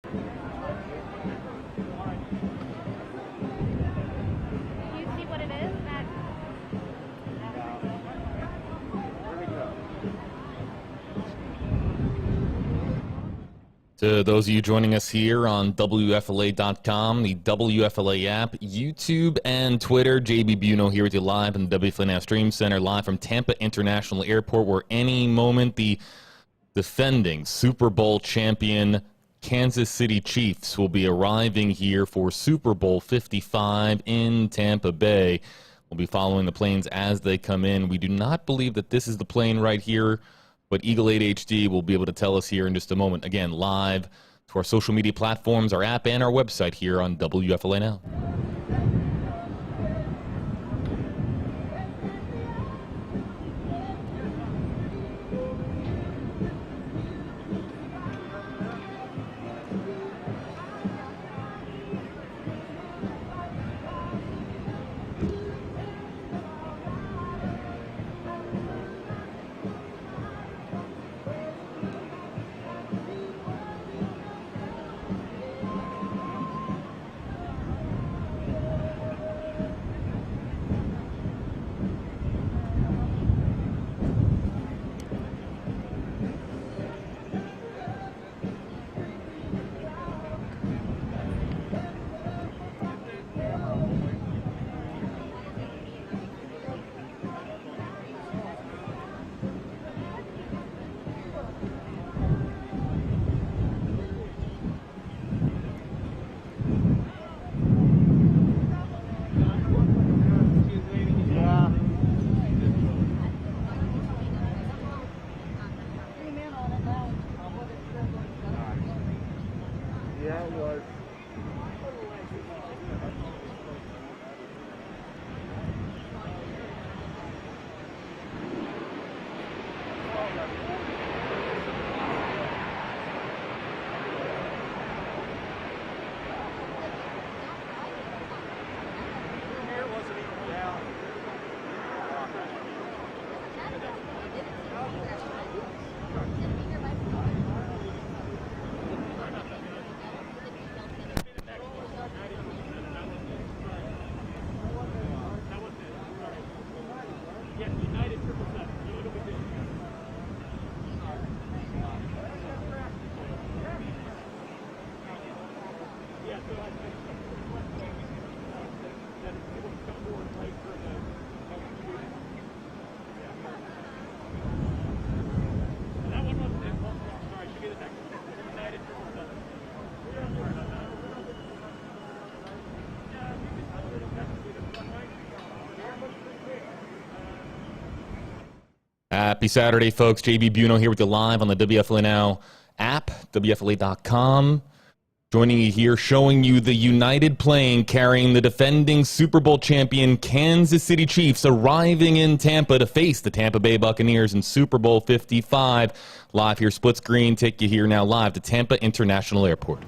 You see what it is? To those of you joining us here on WFLA.com, the WFLA app, YouTube, and Twitter, JB Buno here with you live in the WFLA Now Stream Center, live from Tampa International Airport, where any moment the defending Super Bowl champion Kansas City Chiefs will be arriving here for Super Bowl 55 in Tampa Bay. We'll be following the planes as they come in. We do not believe that this is the plane right here, but Eagle 8 HD will be able to tell us here in just a moment. Again, live to our social media platforms, our app, and our website here on WFLA Now. Happy Saturday, folks. JB Buno here with you live on the WFLA Now app, WFLA.com. Joining you here, showing you the United plane carrying the defending Super Bowl champion Kansas City Chiefs arriving in Tampa to face the Tampa Bay Buccaneers in Super Bowl 55. Live here, split screen, take you here now live to Tampa International Airport.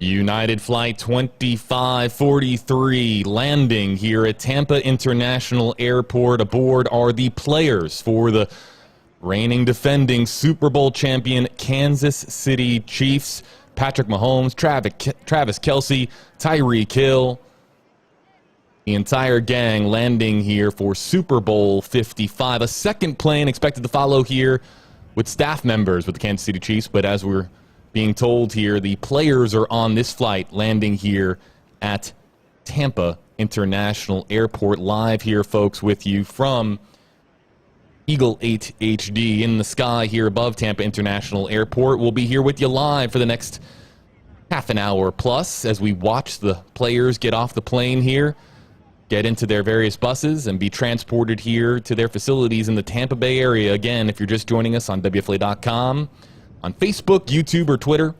United Flight 2543 landing here at Tampa International Airport. Aboard are the players for the reigning defending Super Bowl champion Kansas City Chiefs. Patrick Mahomes, Travis Kelce, Tyreek Hill. The entire gang landing here for Super Bowl 55. A second plane expected to follow here with staff members with the Kansas City Chiefs, but as we're being told here, the players are on this flight landing here at Tampa International Airport. Live here, folks, with you from Eagle 8 HD in the sky here above Tampa International Airport. We'll be here with you live for the next half an hour plus as we watch the players get off the plane here. get into their various buses and be transported here to their facilities in the Tampa Bay area. Again, if you're just joining us on WFLA.com, on Facebook, YouTube, or Twitter,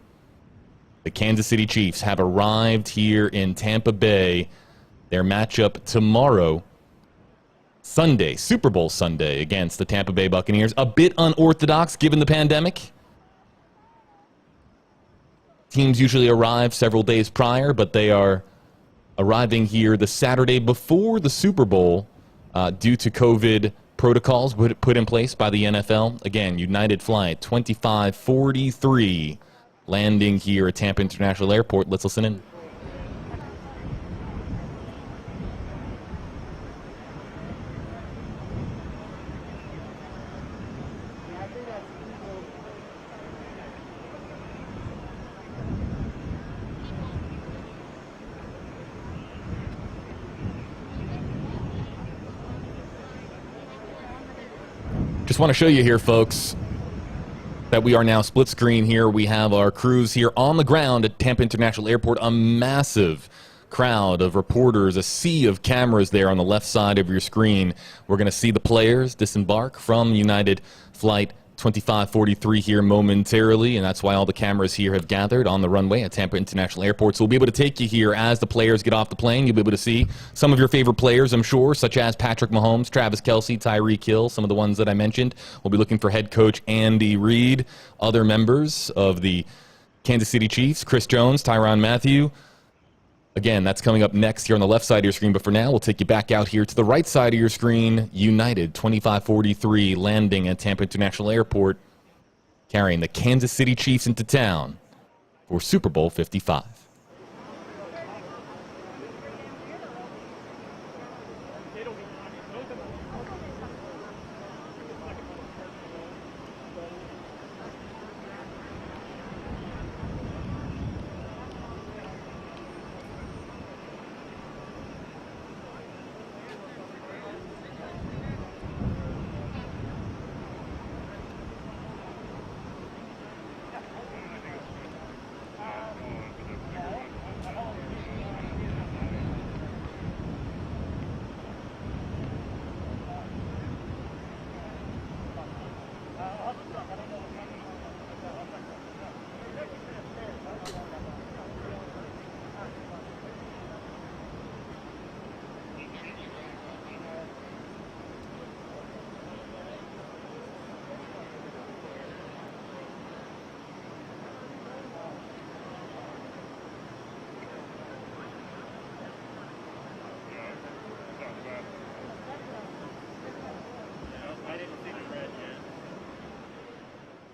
the Kansas City Chiefs have arrived here in Tampa Bay. Their matchup tomorrow, Sunday, Super Bowl Sunday, against the Tampa Bay Buccaneers. A bit unorthodox given the pandemic. Teams usually arrive several days prior, but they are arriving here the Saturday before the Super Bowl due to COVID protocols put in place by the NFL. Again, United Flight 2543 landing here at Tampa International Airport. Let's listen in. Just want to show you here, folks, that we are now split screen here. We have our crews here on the ground at Tampa International Airport. A massive crowd of reporters, a sea of cameras there on the left side of your screen. We're going to see the players disembark from United Flight 2543 here momentarily, and that's why all the cameras here have gathered on the runway at Tampa International Airport. So we'll be able to take you here as the players get off the plane. You'll be able to see some of your favorite players, I'm sure, such as Patrick Mahomes, Travis Kelce, Tyreek Hill, some of the ones that I mentioned. We'll be looking for head coach Andy Reid, other members of the Kansas City Chiefs, Chris Jones, Tyrann Mathieu. Again, that's coming up next here on the left side of your screen, but for now, we'll take you back out here to the right side of your screen. United 2543 landing at Tampa International Airport, carrying the Kansas City Chiefs into town for Super Bowl 55.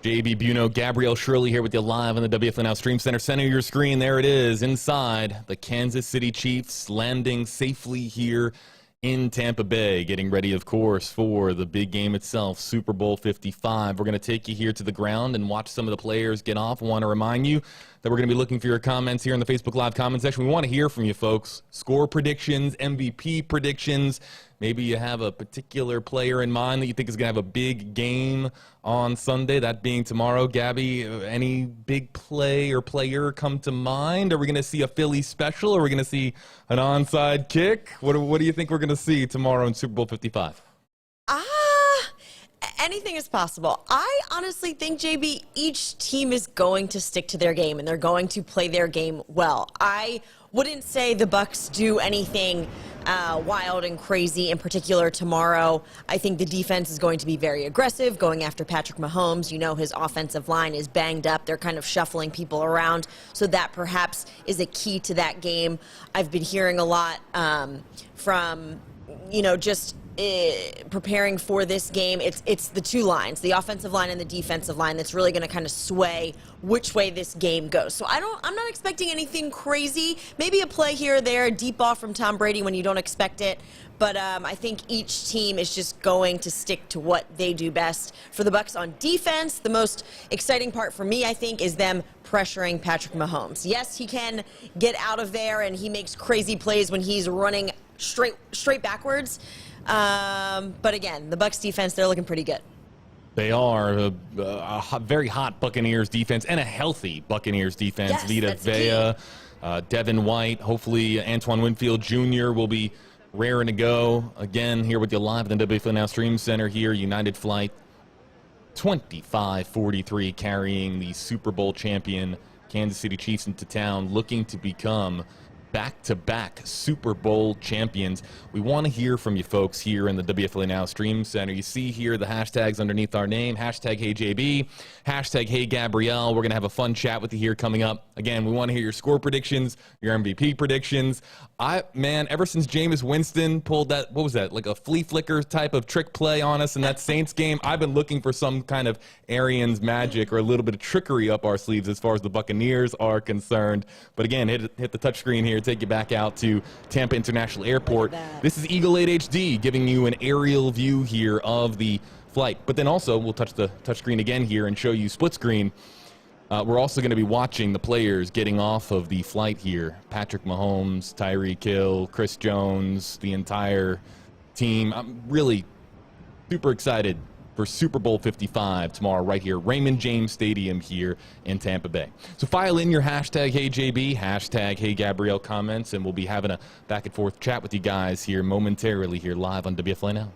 JB Buno, Gabrielle Shirley here with you live on the WFLA Now Stream Center. Center of your screen, there it is, inside the Kansas City Chiefs, landing safely here in Tampa Bay, getting ready, of course, for the big game itself, Super Bowl 55. We're going to take you here to the ground and watch some of the players get off. I want to remind you that we're going to be looking for your comments here in the Facebook Live comment section. We want to hear from you, folks. Score predictions, MVP predictions. Maybe you have a particular player in mind that you think is going to have a big game on Sunday, that being tomorrow. Gabby, any big play or player come to mind? Are we going to see a Philly special? Are we going to see an onside kick? What do you think we're going to see tomorrow in Super Bowl 55? Anything is possible. I honestly think, JB, each team is going to stick to their game, and they're going to play their game well. I wouldn't say the Bucs do anything wild and crazy in particular tomorrow. I think the defense is going to be very aggressive, going after Patrick Mahomes. You know, his offensive line is banged up. They're kind of shuffling people around, so that perhaps is a key to that game. I've been hearing a lot from, you know, just preparing for this game. It's the two lines, the offensive line and the defensive line, that's really going to kind of sway which way this game goes. So I'm not expecting anything crazy. Maybe a play here or there, a deep ball from Tom Brady when you don't expect it. But I think each team is just going to stick to what they do best. For the Bucs on defense, the most exciting part for me, I think, is them pressuring Patrick Mahomes. Yes, he can get out of there, and he makes crazy plays when he's running straight backwards. But again, the Bucs defense, they're looking pretty good. They are a very hot Buccaneers defense and a healthy Buccaneers defense. Yes, Vita Vea, Devin White, hopefully Antoine Winfield Jr. will be raring to go. Again, here with you live in the WFLA Now Stream Center here, United Flight 2543, carrying the Super Bowl champion Kansas City Chiefs into town, looking to become back-to-back Super Bowl champions. We want to hear from you folks here in the WFLA Now Stream Center. You see here the hashtags underneath our name, hashtag HeyJB, hashtag HeyGabrielle. We're going to have a fun chat with you here coming up. Again, we want to hear your score predictions, your MVP predictions. Man, ever since Jameis Winston pulled that, what was that, like a flea flicker type of trick play on us in that Saints game, I've been looking for some kind of Arians magic or a little bit of trickery up our sleeves as far as the Buccaneers are concerned. But again, hit the touchscreen here, take you back out to Tampa International Airport. This is Eagle 8 HD giving you an aerial view here of the flight. But then also, we'll touch the touchscreen again here and show you split screen. We're also going to be watching the players getting off of the flight here. Patrick Mahomes, Tyreek Hill, Chris Jones, the entire team. I'm really super excited for Super Bowl 55 tomorrow right here, Raymond James Stadium here in Tampa Bay. So file in your hashtag HeyJB, hashtag HeyGabrielle comments, and we'll be having a back and forth chat with you guys here momentarily here live on WFLA Now.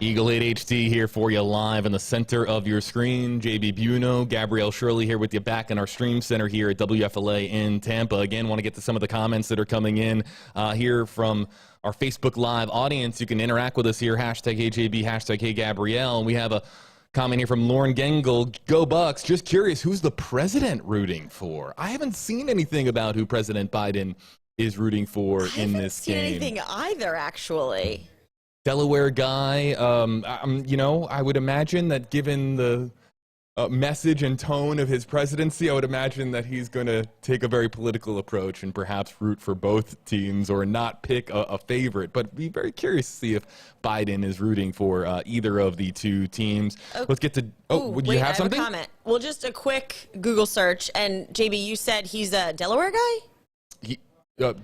Eagle 8 HD here for you live in the center of your screen. JB Buno, Gabrielle Shirley here with you back in our stream center here at WFLA in Tampa. Again, want to get to some of the comments that are coming in here from our Facebook Live audience. You can interact with us here, hashtag HeyJB, hashtag HeyGabrielle. We have a comment here from Lauren Gengel. Go Bucks. Just curious, who's the president rooting for? I haven't seen anything about who President Biden is rooting for in this game. I haven't seen anything either, actually. Delaware guy, I would imagine that given the message and tone of his presidency, I would imagine that he's going to take a very political approach and perhaps root for both teams or not pick a favorite. But be very curious to see if Biden is rooting for either of the two teams. Okay. Let's get to, would you have something? I have a comment. Well, just a quick Google search. And JB, you said he's a Delaware guy?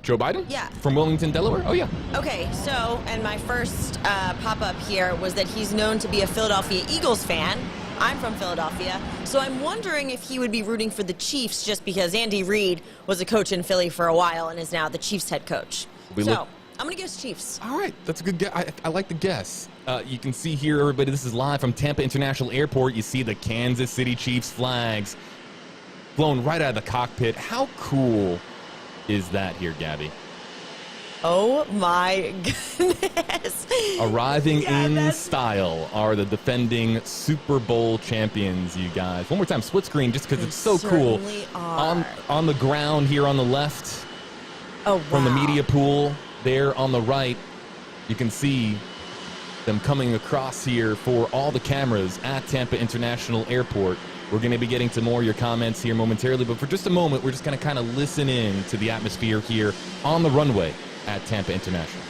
Joe Biden? Yeah. From Wilmington, Delaware? Oh, yeah. Okay, so, and my first pop-up here was that he's known to be a Philadelphia Eagles fan. I'm from Philadelphia, so I'm wondering if he would be rooting for the Chiefs just because Andy Reid was a coach in Philly for a while and is now the Chiefs head coach. I'm going to guess Chiefs. All right, that's a good guess. I like the guess. You can see here, everybody, this is live from Tampa International Airport. You see the Kansas City Chiefs flags blown right out of the cockpit. How cool is that here, Gabby? Oh my goodness. Arriving in style are the defending Super Bowl champions, you guys. One more time, split screen, just because it's so cool. On the ground here on the left, from the media pool, there on the right, you can see them coming across here for all the cameras at Tampa International Airport. We're going to be getting to more of your comments here momentarily, but for just a moment, we're just going to kind of listen in to the atmosphere here on the runway at Tampa International.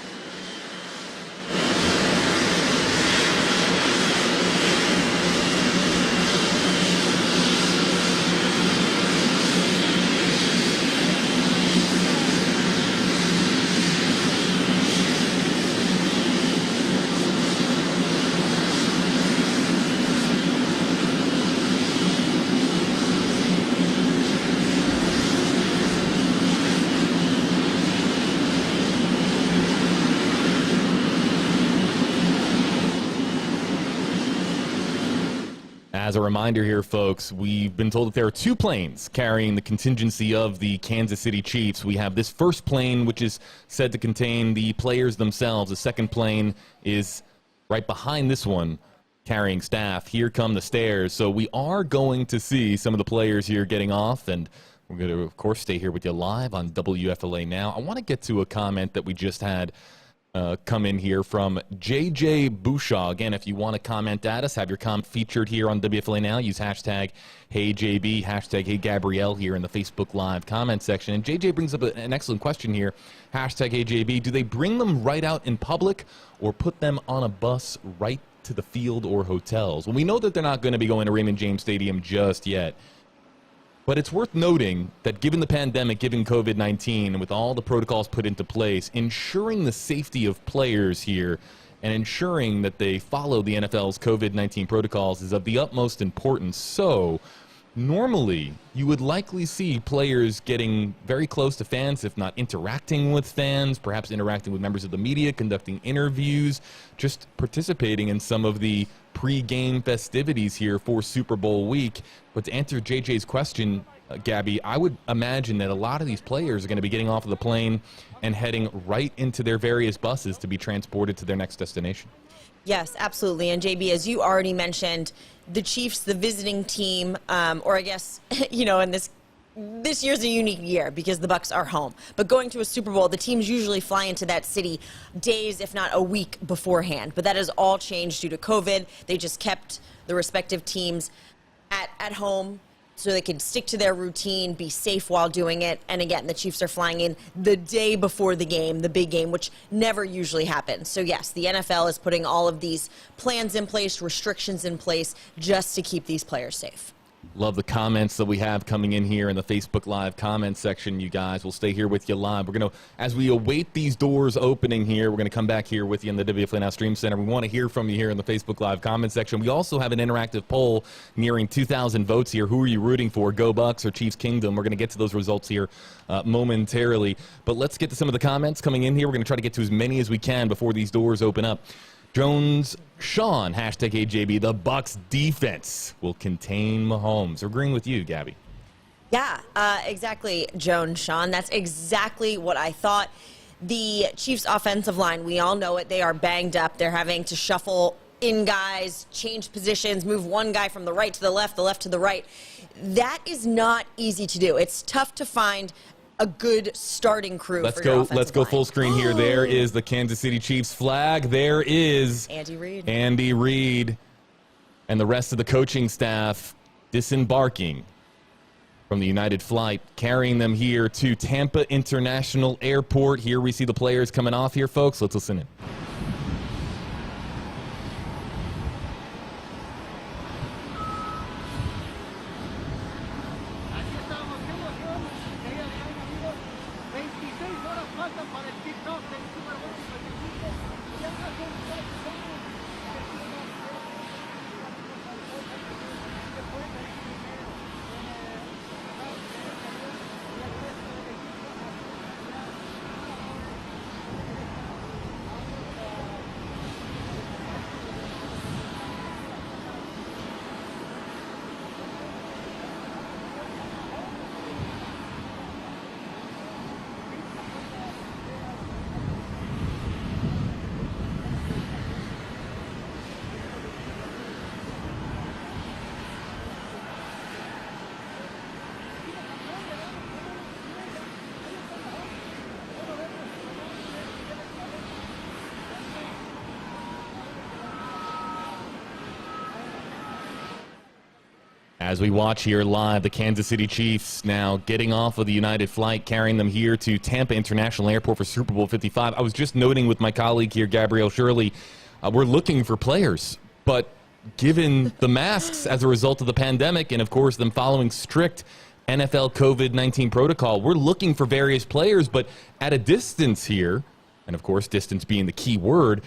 As a reminder here, folks, we've been told that there are 2 planes carrying the contingency of the Kansas City Chiefs. We have this first plane, which is said to contain the players themselves. The second plane is right behind this one, carrying staff. Here come the stairs. So we are going to see some of the players here getting off, and we're going to, of course, stay here with you live on WFLA Now. I want to get to a comment that we just had come in here from JJ Bushaw. Again, if you want to comment at us, have your comment featured here on WFLA Now. Use hashtag HeyJB, hashtag HeyGabrielle here in the Facebook Live comment section. And JJ brings up an excellent question here. Hashtag HeyJB, do they bring them right out in public or put them on a bus right to the field or hotels? Well, we know that they're not going to be going to Raymond James Stadium just yet. But it's worth noting that given the pandemic, given COVID-19, and with all the protocols put into place, ensuring the safety of players here and ensuring that they follow the NFL's COVID-19 protocols is of the utmost importance. So normally, you would likely see players getting very close to fans, if not interacting with fans, perhaps interacting with members of the media, conducting interviews, just participating in some of the pre-game festivities here for Super Bowl week. But to answer JJ's question, Gabby, I would imagine that a lot of these players are going to be getting off of the plane and heading right into their various buses to be transported to their next destination. Yes, absolutely. And JB, as you already mentioned, the Chiefs, the visiting team, or I guess, in this year's a unique year because the Bucs are home. But going to a Super Bowl, the teams usually fly into that city days, if not a week beforehand. But that has all changed due to COVID. They just kept the respective teams at home so they could stick to their routine, be safe while doing it. And again, the Chiefs are flying in the day before the game, the big game, which never usually happens. So yes, the NFL is putting all of these plans in place, restrictions in place, just to keep these players safe. Love the comments that we have coming in here in the Facebook Live comment section, you guys. We'll stay here with you live. We're going to, as we await these doors opening here, we're going to come back here with you in the WFLA Now Stream Center. We want to hear from you here in the Facebook Live comment section. We also have an interactive poll nearing 2,000 votes here. Who are you rooting for, Go Bucs or Chiefs Kingdom? We're going to get to those results here momentarily. But let's get to some of the comments coming in here. We're going to try to get to as many as we can before these doors open up. Jones Sean, hashtag HJB, the Bucs defense will contain Mahomes. Agreeing with you, Gabby. Yeah, exactly, Jones Sean. That's exactly what I thought. The Chiefs offensive line, we all know it. They are banged up. They're having to shuffle in guys, change positions, move one guy from the right to the left to the right. That is not easy to do. It's tough to find a good starting crew. Let's go full screen here. There is the Kansas City Chiefs flag. There is Andy Reid and the rest of the coaching staff disembarking from the United flight, carrying them here to Tampa International Airport. Here we see the players coming off here, folks. Let's listen in. As we watch here live, the Kansas City Chiefs now getting off of the United flight, carrying them here to Tampa International Airport for Super Bowl 55. I was just noting with my colleague here, Gabrielle Shirley, we're looking for players. But given the masks as a result of the pandemic and, of course, them following strict NFL COVID-19 protocol, we're looking for various players. But at a distance here, and, of course, distance being the key word,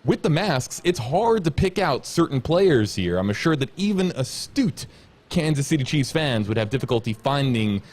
with the masks, it's hard to pick out certain players here. I'm assured that even astute Kansas City Chiefs fans would have difficulty finding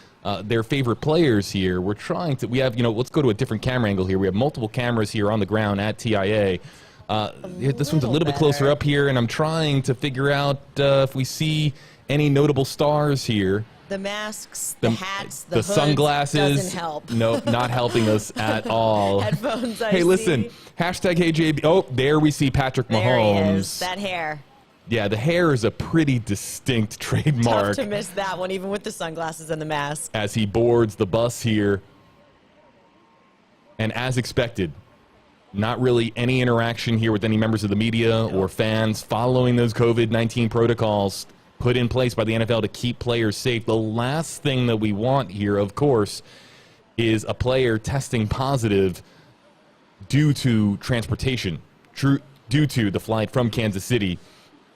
their favorite players here. We're trying to, we have, let's go to a different camera angle here. We have multiple cameras here on the ground at TIA. This one's a little bit closer up here, and I'm trying to figure out if we see any notable stars here. The masks, the hats, the hoods sunglasses. Doesn't help. Nope, not helping us at all. Headphones, Hey, listen, hashtag HeyJB. Oh, there we see Patrick Mahomes. There he is, that hair. Yeah, the hair is a pretty distinct trademark. Tough to miss that one, even with the sunglasses and the mask. As he boards the bus here. And as expected, not really any interaction here with any members of the media or fans following those COVID-19 protocols put in place by the NFL to keep players safe. The last thing that we want here, of course, is a player testing positive due to transportation, due to the flight from Kansas City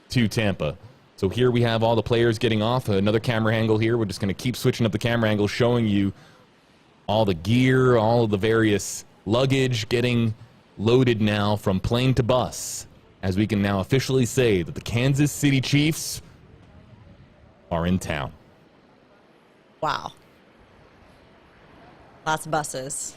to Tampa. So here we have all the players getting off. Another camera angle here. We're just going to keep switching up the camera angle, showing you all the gear, all of the various luggage getting loaded now from plane to bus, as we can now officially say that the Kansas City Chiefs are in town. Wow. Lots of buses.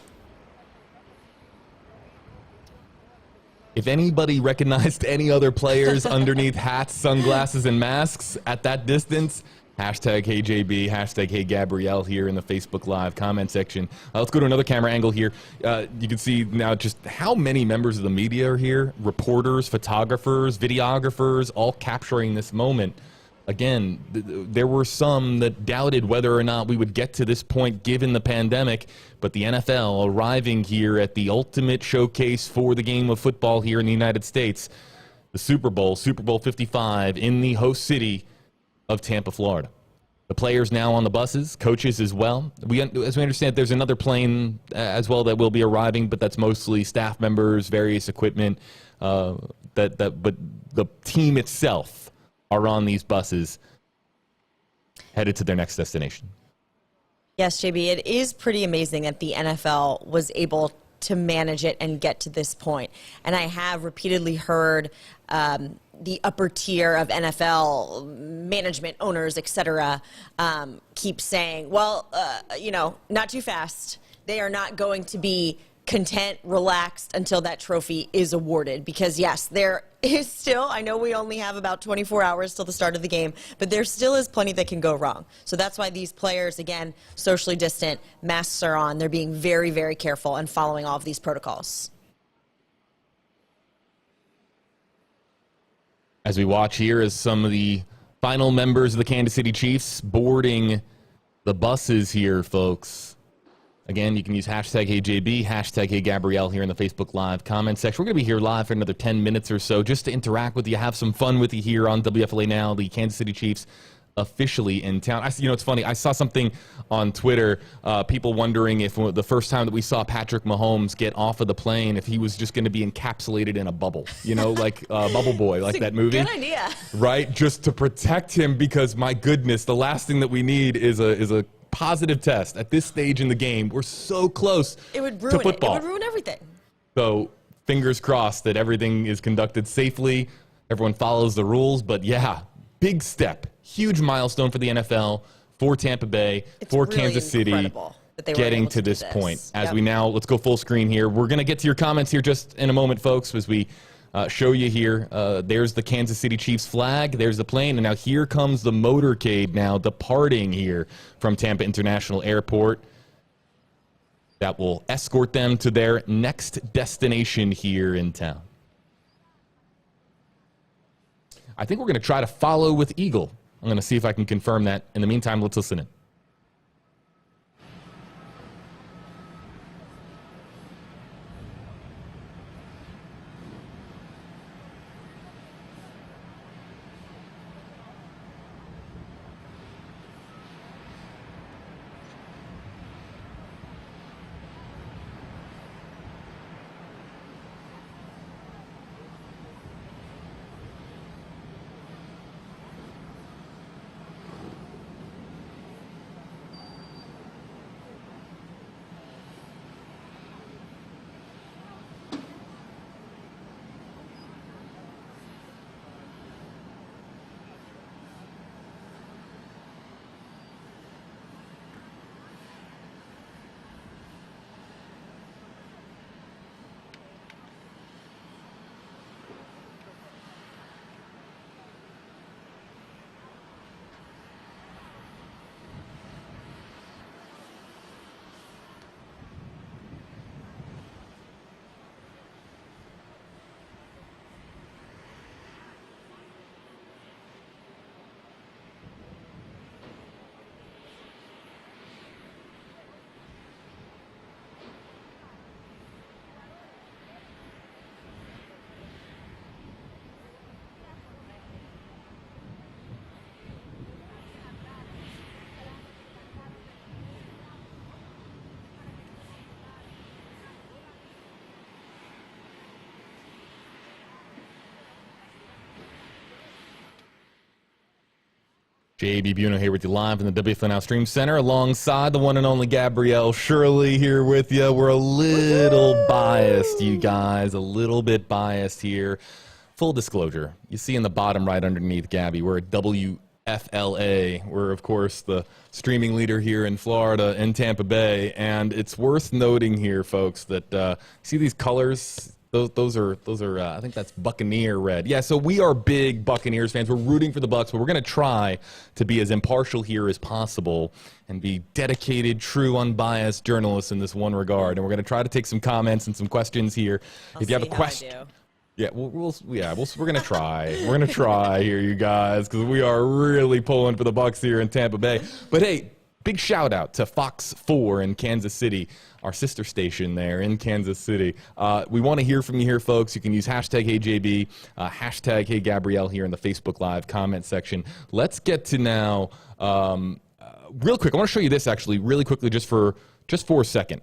If anybody recognized any other players underneath hats, sunglasses, and masks at that distance, hashtag HeyJB, hashtag HeyGabrielle here in the Facebook Live comment section. Let's go to another camera angle here. You can see now just how many members of the media are here. Reporters, photographers, videographers, all capturing this moment. Again, there were some that doubted whether or not we would get to this point given the pandemic, but the NFL arriving here at the ultimate showcase for the game of football here in the United States, the Super Bowl 55 in the host city of Tampa, Florida. The players now on the buses, coaches as well. As we understand, there's another plane as well that will be arriving, but that's mostly staff members, various equipment, but the team itself are on these buses headed to their next destination. Yes, JB, it is pretty amazing that the NFL was able to manage it and get to this point. And I have repeatedly heard the upper tier of NFL management, owners, etc., keep saying, well, not too fast. They are not going to be content, relaxed until that trophy is awarded. Because, yes, there is still, I know we only have about 24 hours till the start of the game, but there still is plenty that can go wrong. So that's why these players, again, socially distant, masks are on. They're being very, very careful and following all of these protocols. As we watch here as some of the final members of the Kansas City Chiefs boarding the buses here, folks. Again, you can use hashtag HeyJB, hashtag HeyGabrielle here in the Facebook Live comment section. We're going to be here live for another 10 minutes or so just to interact with you, have some fun with you here on WFLA Now, the Kansas City Chiefs officially in town. It's funny. I saw something on Twitter, people wondering if the first time that we saw Patrick Mahomes get off of the plane, if he was just going to be encapsulated in a bubble, like Bubble Boy, like that movie. Good idea. Right? Just to protect him, because my goodness, the last thing that we need is a positive test at this stage in the game. We're so close to football. It would ruin everything. So fingers crossed that everything is conducted safely, everyone follows the rules. But yeah, big step, huge milestone for the NFL, for Tampa Bay, for really Kansas City, getting to this point. As we now, let's go full screen here. We're going to get to your comments here just in a moment, folks, as we show you here. There's the Kansas City Chiefs flag. There's the plane. And now here comes the motorcade now departing here from Tampa International Airport. That will escort them to their next destination here in town. I think we're going to try to follow with Eagle. I'm going to see if I can confirm that. In the meantime, let's listen in. JB Buno here with you live in the WFLA Now Stream Center alongside the one and only Gabrielle Shirley here with you. We're a little biased, you guys, a little bit biased here. Full disclosure, you see in the bottom right underneath Gabby, we're at WFLA. We're, of course, the streaming leader here in Florida and Tampa Bay. And it's worth noting here, folks, that see these colors? Those are I think that's Buccaneer red. Yeah, so we are big Buccaneers fans. We're rooting for the Bucs, but we're going to try to be as impartial here as possible and be dedicated, true, unbiased journalists in this one regard. And we're going to try to take some comments and some questions here. If you have a question, yeah, we're going to try. We're going to try here, you guys, because we are really pulling for the Bucs here in Tampa Bay. But hey, big shout out to Fox 4 in Kansas City, our sister station there in Kansas City. We want to hear from you here, folks. You can use hashtag HeyJB, hashtag HeyGabrielle here in the Facebook Live comment section. Let's get to now, real quick. I want to show you this actually really quickly just for a second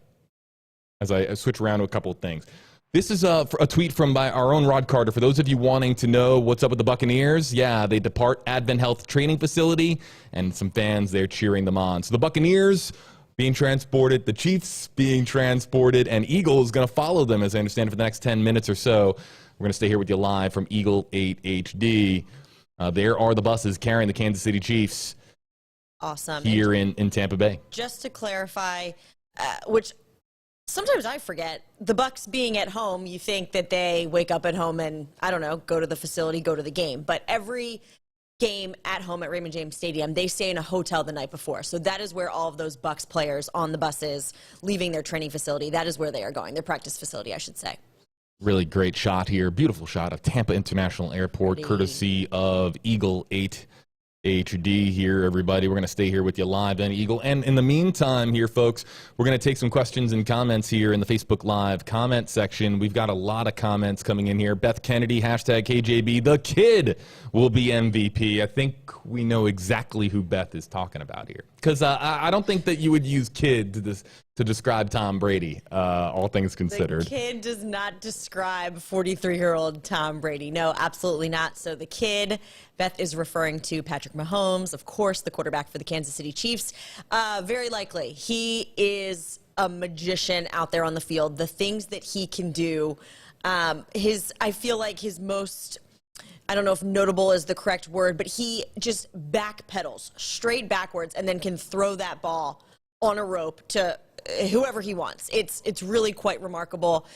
as I switch around to a couple of things. This is a tweet from by our own Rod Carter. For those of you wanting to know what's up with the Buccaneers, yeah, they depart Advent Health Training Facility, and some fans there cheering them on. So the Buccaneers being transported, the Chiefs being transported, and Eagle is going to follow them, as I understand, for the next 10 minutes or so. We're going to stay here with you live from Eagle 8 HD. There are the buses carrying the Kansas City Chiefs. Awesome. Here in Tampa Bay. Just to clarify, which sometimes I forget, the Bucs being at home, you think that they wake up at home and, I don't know, go to the facility, go to the game. But every game at home at Raymond James Stadium, they stay in a hotel the night before. So that is where all of those Bucs players on the buses leaving their training facility, that is where they are going, their practice facility, I should say. Really great shot here. Beautiful shot of Tampa International Airport, courtesy of Eagle 8 HD here, everybody. We're going to stay here with you live on Eagle. And in the meantime here, folks, we're going to take some questions and comments here in the Facebook Live comment section. We've got a lot of comments coming in here. Beth Kennedy, hashtag KJB, the kid will be MVP. I think we know exactly who Beth is talking about here. Because I don't think that you would use kid to describe Tom Brady, all things considered. The kid does not describe 43-year-old Tom Brady. No, absolutely not. So the kid, Beth is referring to Patrick Mahomes, of course, the quarterback for the Kansas City Chiefs. Very likely. He is a magician out there on the field. The things that he can do, I feel like his most, I don't know if notable is the correct word, but he just backpedals straight backwards and then can throw that ball on a rope to whoever he wants. It's really quite remarkable.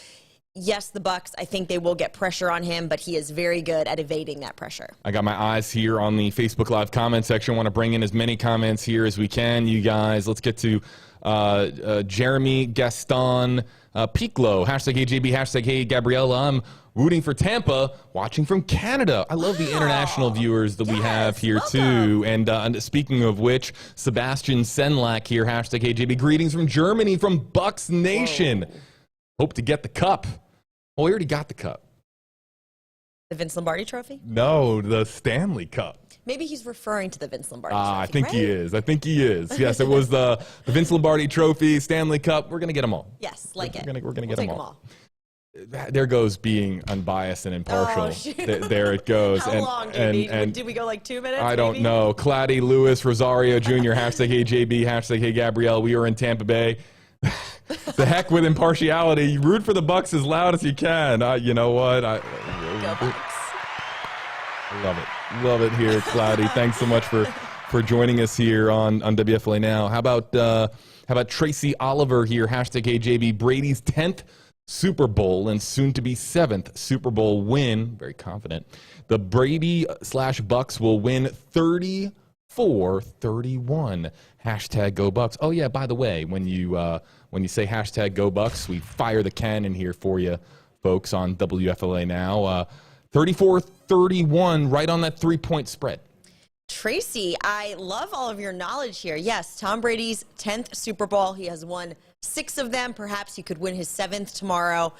Yes, the Bucs, I think they will get pressure on him, but he is very good at evading that pressure. I got my eyes here on the Facebook Live comment section. I want to bring in as many comments here as we can, you guys. Let's get to Jeremy Gaston Piclo, hashtag HJB, hashtag Hey Gabriella. I'm rooting for Tampa, watching from Canada. I love the international viewers that we have here, too. And speaking of which, Sebastian Senlak here, hashtag HJB. Greetings from Germany, from Bucs Nation. Whoa. Hope to get the cup. Oh, we already got the cup. The Vince Lombardi Trophy? No, the Stanley Cup. Maybe he's referring to the Vince Lombardi Trophy, I think he is. I think he is. Yes, it was the Vince Lombardi Trophy, Stanley Cup. We're going to get them all. Yes, We're going to get them all. Them all. There goes being unbiased and impartial. There it goes. How long did we go, like 2 minutes? I don't know. Claddy, Lewis, Rosario Jr., hashtag HeyJB, hashtag HeyGabrielle. We are in Tampa Bay. The heck with impartiality. You root for the Bucs as loud as you can. You know what? Go Bucs. Love it here, Cloudy. Thanks so much for joining us here on WFLA Now. How about Tracy Oliver here? Hashtag HeyJB. Brady's 10th Super Bowl and soon to be 7th Super Bowl win. Very confident. The Brady/Bucs will win 34-31. Hashtag Go Bucs. Oh yeah, by the way, when you say hashtag Go Bucs, we fire the cannon here for you, folks, on WFLA Now. 34-31, right on that 3-point spread. Tracy, I love all of your knowledge here. Yes, Tom Brady's 10th Super Bowl. He has won 6 of them. Perhaps he could win his 7th tomorrow.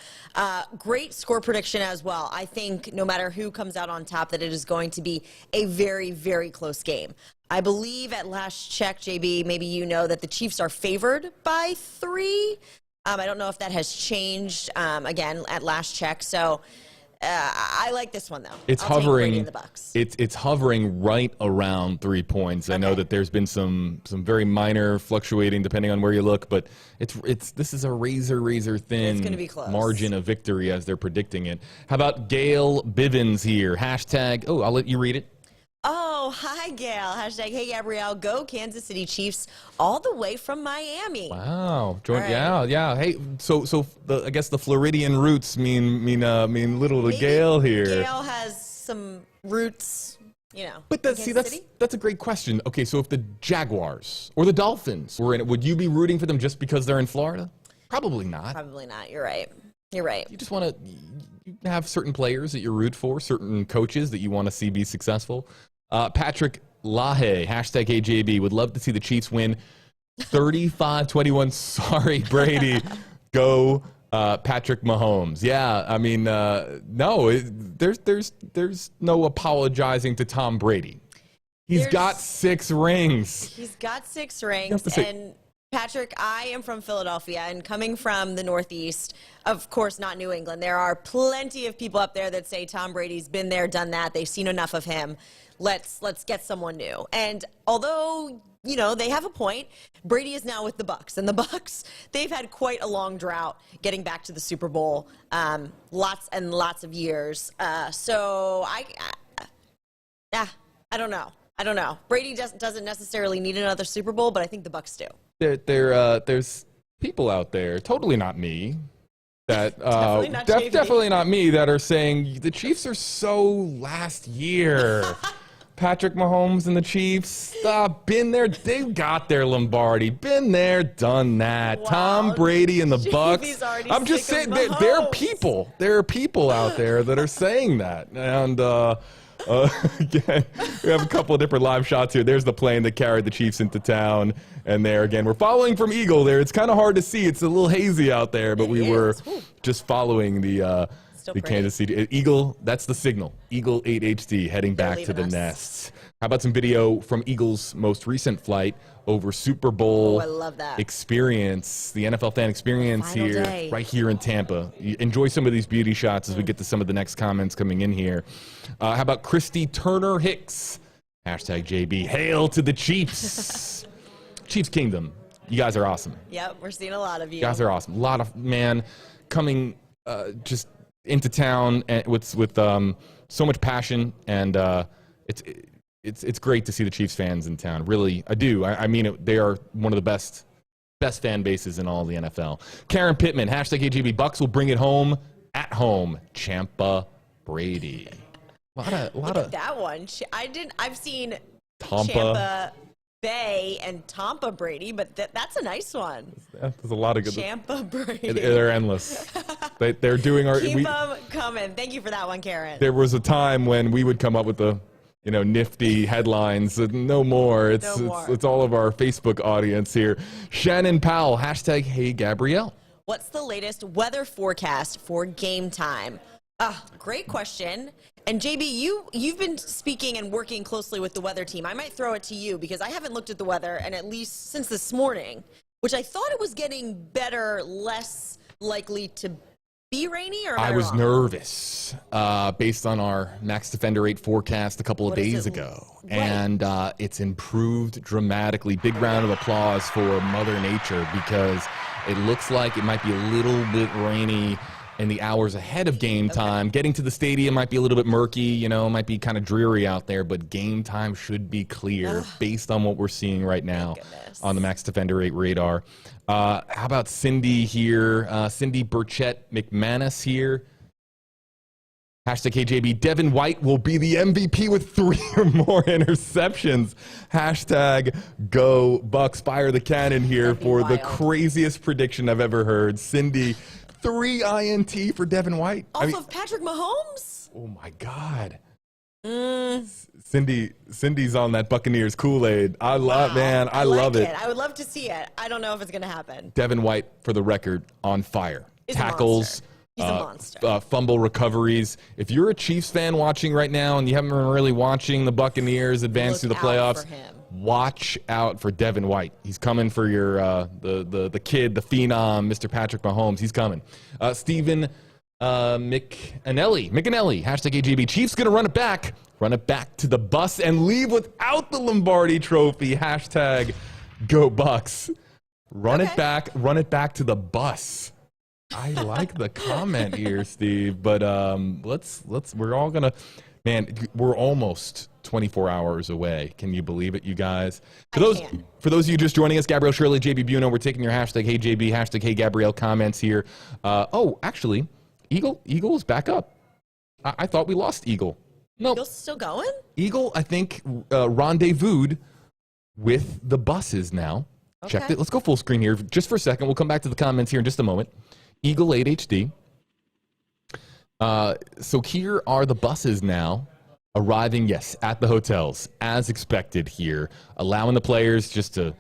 Great score prediction as well. I think no matter who comes out on top, that it is going to be a very, very close game. I believe at last check, JB, maybe you know that the Chiefs are favored by 3. I don't know if that has changed, again, at last check. So I like this one though. It's I'll take hovering. Brady and the Bucks. It's hovering right around 3 points. I know that there's been some very minor fluctuating depending on where you look, but this is a razor thin It's gonna be close. margin of victory as they're predicting it. How about Gail Bivens here? Hashtag. Oh, I'll let you read it. Oh, hi, Gail. Hashtag, hey, Gabrielle, go Kansas City Chiefs all the way from Miami. Wow. Right. Yeah. Hey, so I guess the Floridian roots mean little to Maybe Gail here. Gail has some roots, But in Kansas City? that's a great question. Okay, so if the Jaguars or the Dolphins were in it, would you be rooting for them just because they're in Florida? Probably not. Probably not. You're right. You're right. You just want to have certain players that you root for, certain coaches that you want to see be successful. Patrick Lahe, hashtag AJB, would love to see the Chiefs win 35-21. Sorry, Brady. Go Patrick Mahomes. Yeah, I mean, no, there's no apologizing to Tom Brady. He's got 6 rings. He's got 6 rings. And Patrick, I am from Philadelphia, and coming from the Northeast, of course, not New England, there are plenty of people up there that say Tom Brady's been there, done that. They've seen enough of him. Let's get someone new. And although, they have a point, Brady is now with the Bucs. And the Bucs, they've had quite a long drought getting back to the Super Bowl, lots and lots of years. So I don't know. Brady doesn't necessarily need another Super Bowl, but I think the Bucs do. There's people out there, totally not me, that definitely not me, that are saying the Chiefs are so last year. Patrick Mahomes and the Chiefs, been there. They've got their Lombardi. Been there, done that. Wow. Tom Brady and the Bucs. I'm just saying, there are people. There are people out there that are saying that. And again, we have a couple of different live shots here. There's the plane that carried the Chiefs into town. And there again, we're following from Eagle there. It's kind of hard to see. It's a little hazy out there, but we were just following the Kansas City Eagle. That's the signal. Eagle 8 HD heading back to the nest. How about some video from Eagle's most recent flight over Super Bowl I love that. experience, the NFL fan experience here, right here in Tampa. Enjoy some of these beauty shots as we get to some of the next comments coming in here. How about Christy Turner Hicks? Hashtag JB. Hail to the Chiefs. Chiefs Kingdom. You guys are awesome. Yep, we're seeing a lot of you. You guys are awesome. A lot of, coming just into town and with so much passion, and it's great to see the Chiefs fans in town. Really, I do. I mean it. They are one of the best fan bases in all of the NFL. Karen Pittman, hashtag AGB. Bucs will bring it home at home. Champa Brady. Lot of that one. I've seen Tampa Champa Bay and Tampa Brady, but that's a nice one. There's a lot of good. Champa Brady. They're endless. They're doing our. Keep them coming. Thank you for that one, Karen. There was a time when we would come up with the nifty headlines. No more. It's all of our Facebook audience here. Shannon Powell, hashtag Hey Gabrielle. What's the latest weather forecast for game time? Great question. And JB, you've been speaking and working closely with the weather team. I might throw it to you because I haven't looked at the weather, and at least since this morning, which I thought it was getting better, less likely to be rainy, or I was nervous based on our Max Defender 8 forecast a couple of days ago. Right. And it's improved dramatically. Big round of applause for Mother Nature, because it looks like it might be a little bit rainy in the hours ahead of game time. Getting to the stadium might be a little bit murky, it might be kind of dreary out there, but game time should be clear based on what we're seeing right now on the Max Defender 8 radar. How about Cindy here? Cindy Burchett McManus here. Hashtag KJB. Devin White will be the MVP with 3 or more interceptions. Hashtag go Bucs. Fire the cannon here for the craziest prediction I've ever heard. Cindy, 3 INT for Devin White. Off of Patrick Mahomes? Oh, my God. Cindy's on that Buccaneers Kool-Aid. I love it. I would love to see it. I don't know if it's going to happen. Devin White, for the record, on fire. Tackles. He's a monster. Fumble recoveries. If you're a Chiefs fan watching right now and you haven't been really watching the Buccaneers advance to the playoffs, watch out for Devin White. He's coming for your the kid, the phenom, Mr. Patrick Mahomes. He's coming. Stephen McAnelli, hashtag AJB. Chiefs going to run it back to the bus and leave without the Lombardi trophy. Hashtag go Bucks. Run it back to the bus. I like the comment here, Steve, but we're all going to, man, we're almost 24 hours away. Can you believe it, you guys? For those of you just joining us, Gabrielle Shirley, JB Buno, we're taking your hashtag HeyJB, hashtag HeyGabrielle comments here. Actually, Eagle's back up. I thought we lost Eagle. No, Eagle's still going? Eagle, I think, rendezvoused with the buses now. Okay. Checked it. Let's go full screen here just for a second. We'll come back to the comments here in just a moment. Eagle 8 HD. So here are the buses now arriving, yes, at the hotels, as expected here, allowing the players just to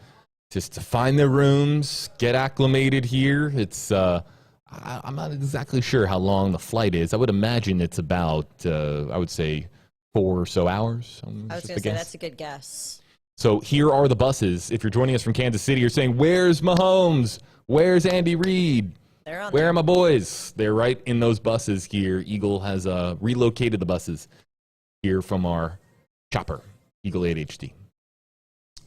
find their rooms, get acclimated here. It's I'm not exactly sure how long the flight is. I would imagine it's about, I would say, 4 or so hours. I was going to say, that's a good guess. So here are the buses. If you're joining us from Kansas City, you're saying, where's Mahomes? Where's Andy Reid? Where are my boys? They're right in those buses here. Eagle has relocated the buses here from our chopper, Eagle 8 HD.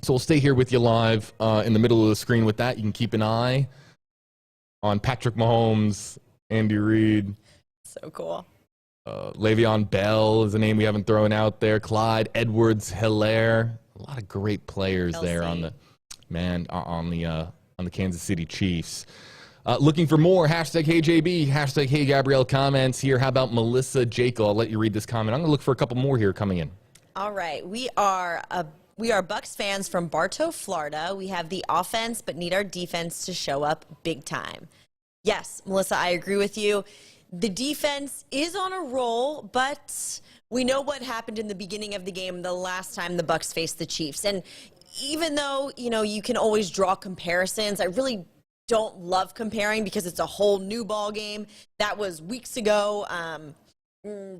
So we'll stay here with you live in the middle of the screen with that. You can keep an eye on Patrick Mahomes, Andy Reid. So cool. Le'Veon Bell is a name we haven't thrown out there. Clyde Edwards-Helaire. A lot of great players there on the Kansas City Chiefs. Looking for more, hashtag HeyJB, hashtag HeyGabrielle comments here. How about Melissa Jekyll? I'll let you read this comment. I'm going to look for a couple more here coming in. All right. We are Bucs fans from Bartow, Florida. We have the offense, but need our defense to show up big time. Yes, Melissa, I agree with you. The defense is on a roll, but we know what happened in the beginning of the game the last time the Bucs faced the Chiefs. And even though, you can always draw comparisons, I really don't love comparing because it's a whole new ball game. That was weeks ago.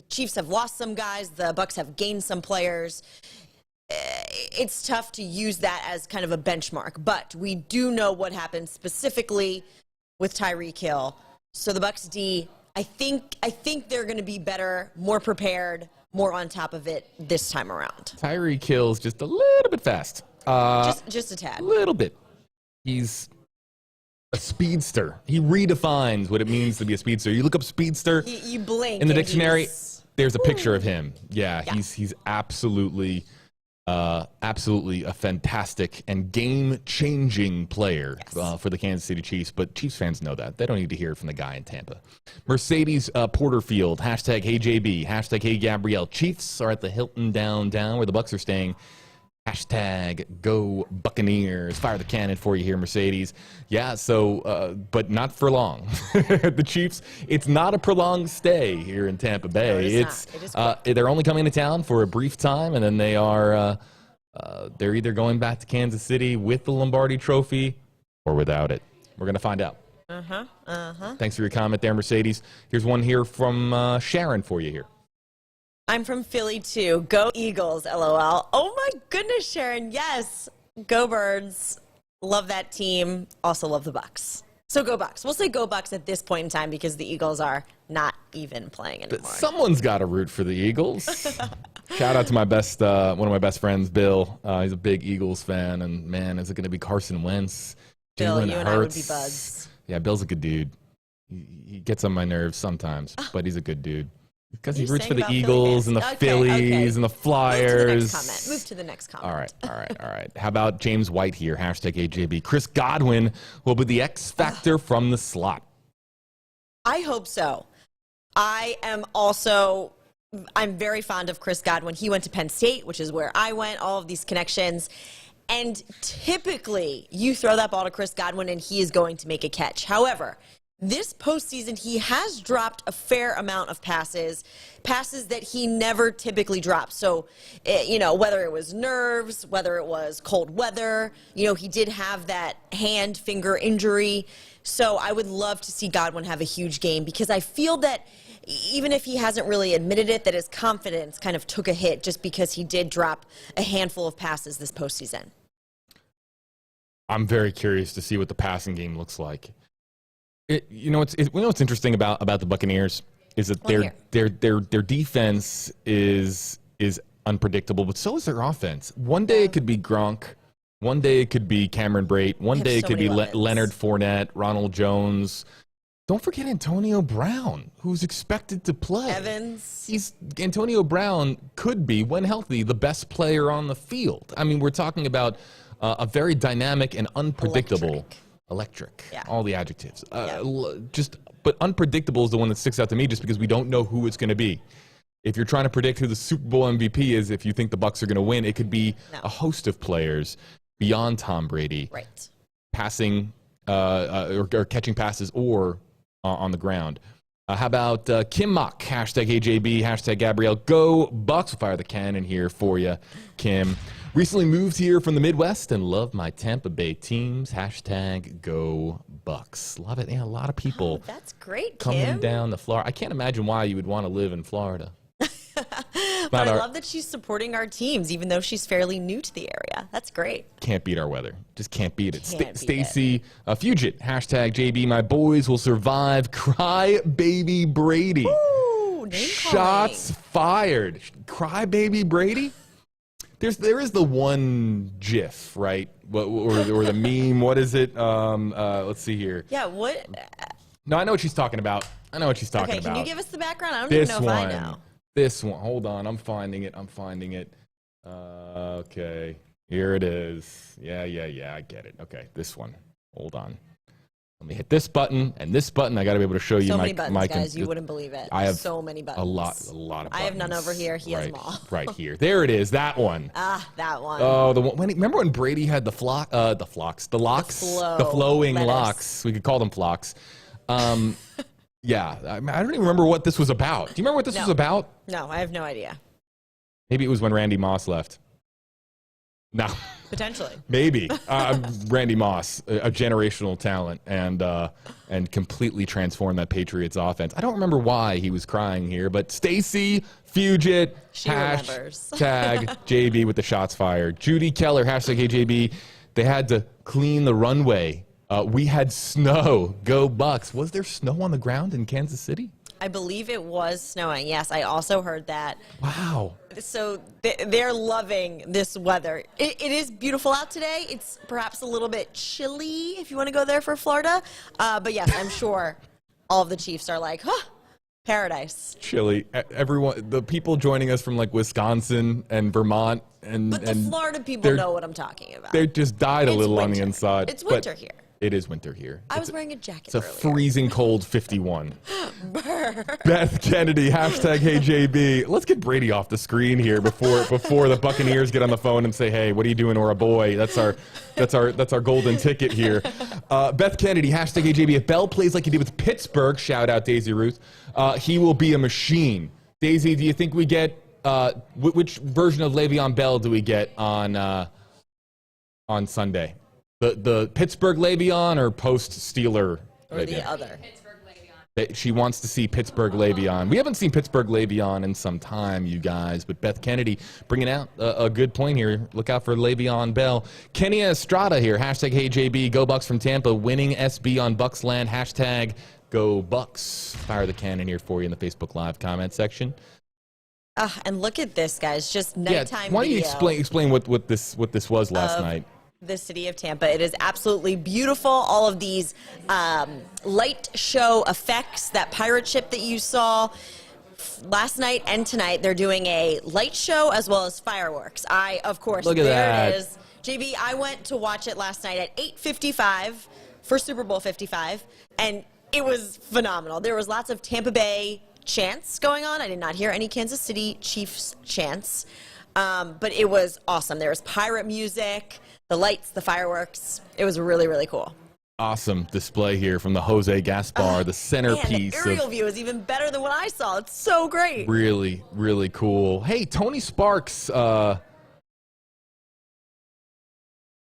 Chiefs have lost some guys. The Bucs have gained some players. It's tough to use that as kind of a benchmark, but we do know what happened specifically with Tyreek Hill. So the Bucs D, I think they're going to be better, more prepared, more on top of it this time around. Tyreek Hill's just a little bit fast. Just a tad. A little bit. He's a speedster. He redefines what it means to be a speedster. You look up speedster you blink in the dictionary, there's a picture of him. Yeah. He's absolutely a fantastic and game-changing player for the Kansas City Chiefs, but Chiefs fans know that. They don't need to hear it from the guy in Tampa. Mercedes Porterfield, hashtag HeyJB, hashtag HeyGabrielle. Chiefs are at the Hilton downtown where the Bucs are staying. Hashtag go Buccaneers. Fire the cannon for you here, Mercedes. Yeah, so, but not for long. The Chiefs, it's not a prolonged stay here in Tampa Bay. No, they're only coming to town for a brief time, and then they are, they're either going back to Kansas City with the Lombardi trophy or without it. We're going to find out. Thanks for your comment there, Mercedes. Here's one here from Sharon for you here. I'm from Philly, too. Go Eagles, LOL. Oh, my goodness, Sharon. Yes. Go Birds. Love that team. Also love the Bucs. So go Bucs. We'll say go Bucs at this point in time because the Eagles are not even playing anymore. Someone's got to root for the Eagles. Shout out to my best, one of my best friends, Bill. He's a big Eagles fan. And, man, is it going to be Carson Wentz? Bill, Jalen you and Hurts? I would be buds. Yeah, Bill's a good dude. He gets on my nerves sometimes, but he's a good dude. Because he roots for the Eagles and the Phillies and the Flyers. Move to the next comment. All right. How about James White here? Hashtag AJB. Chris Godwin will be the X factor from the slot. I hope so. I'm very fond of Chris Godwin. He went to Penn State, which is where I went, all of these connections. And typically, you throw that ball to Chris Godwin and he is going to make a catch. However, this postseason, he has dropped a fair amount of passes that he never typically drops. So, whether it was nerves, whether it was cold weather, he did have that hand-finger injury. So I would love to see Godwin have a huge game because I feel that even if he hasn't really admitted it, that his confidence kind of took a hit just because he did drop a handful of passes this postseason. I'm very curious to see what the passing game looks like. What's interesting about the Buccaneers is that their defense is unpredictable, but so is their offense. One day it could be Gronk, one day it could be Cameron Brate, one day it could be Leonard Fournette, Ronald Jones. Don't forget Antonio Brown, who's expected to play. Antonio Brown could be, when healthy, the best player on the field. I mean, we're talking about a very dynamic and unpredictable. Electric. Yeah. All the adjectives. But unpredictable is the one that sticks out to me just because we don't know who it's going to be. If you're trying to predict who the Super Bowl MVP is, if you think the Bucs are going to win, it could be a host of players beyond Tom Brady. Right. Passing or catching passes or on the ground. How about Kim Mock? Hashtag AJB, hashtag Gabrielle. Go Bucs. We'll fire the cannon here for you, Kim. Recently moved here from the Midwest and love my Tampa Bay teams. Hashtag Go Bucs. Love it. Yeah, a lot of people. That's great, coming Kim. down to Florida. I can't imagine why you would want to live in Florida. But I love that she's supporting our teams, even though she's fairly new to the area. That's great. Can't beat our weather. Just can't beat it. Stacy Fugit. Hashtag JB. My boys will survive. Cry baby Brady. Ooh, name Shots fired. Cry baby Brady. There is the one GIF, right? Or the meme. What is it? Let's see here. Yeah, what? No, I know what she's talking about. Okay, can you give us the background? I don't even know if I know. This one. Hold on. I'm finding it. Okay. Here it is. Yeah. I get it. Okay, this one. Hold on. Let me hit this button and this button. I got to be able to show you many buttons, guys. You wouldn't believe it. I have so many buttons. A lot of buttons. I have none over here. He has them all. Right here. There it is. That one. That one. Oh, the one. Remember when Brady had the locks, the flowing locks? We could call them flocks. Yeah. I don't even remember what this was about. Do you remember what this was about? No, I have no idea. Maybe it was when Randy Moss left. No. Potentially. Maybe. Randy Moss, a generational talent, and completely transformed that Patriots offense. I don't remember why he was crying here, but Stacy Fugit, hashtag JB with the shots fired. Judy Keller, hashtag AJB. They had to clean the runway. We had snow. Go Bucs. Was there snow on the ground in Kansas City? I believe it was snowing. Yes, I also heard that. Wow. So they're loving this weather. It is beautiful out today. It's perhaps a little bit chilly if you want to go there for Florida. But yes, I'm sure all of the Chiefs are like, paradise. Chilly. Everyone, the people joining us from like Wisconsin and Vermont But the Florida people know what I'm talking about. They just died a little on the inside. It's winter here. It is winter here. I was wearing a jacket earlier. It's a freezing cold 51. Beth Kennedy, hashtag HeyJB. Let's get Brady off the screen here before the Buccaneers get on the phone and say, "Hey, what are you doing?" Or a boy. That's our golden ticket here. Beth Kennedy, hashtag HeyJB. If Bell plays like he did with Pittsburgh, shout out Daisy Ruth. He will be a machine. Daisy, do you think we get which version of Le'Veon Bell do we get on Sunday? The Pittsburgh Le'Veon or post-Steeler Le'Veon? Or the other. Pittsburgh Le'Veon. She wants to see Pittsburgh Le'Veon. We haven't seen Pittsburgh Le'Veon in some time, you guys, but Beth Kennedy bringing out a good point here. Look out for Le'Veon Bell. Kenya Estrada here, hashtag HeyJB. Go Bucs from Tampa, winning SB on Bucsland, hashtag Go Bucs. Fire the cannon here for you in the Facebook Live comment section. And look at this, guys. Just nighttime why don't you explain what this was last night? The city of Tampa. It is absolutely beautiful. All of these light show effects, that pirate ship that you saw last night and tonight, they're doing a light show as well as fireworks. Of course, look at that. It is. JB, I went to watch it last night at 8:55 for Super Bowl 55, and it was phenomenal. There was lots of Tampa Bay chants going on. I did not hear any Kansas City Chiefs chants, but it was awesome. There was pirate music, the lights, the fireworks. It was really, really cool. Awesome display here from the Jose Gaspar, the centerpiece. Man, the aerial view is even better than what I saw. It's so great. Really, really cool. Hey, Tony Sparks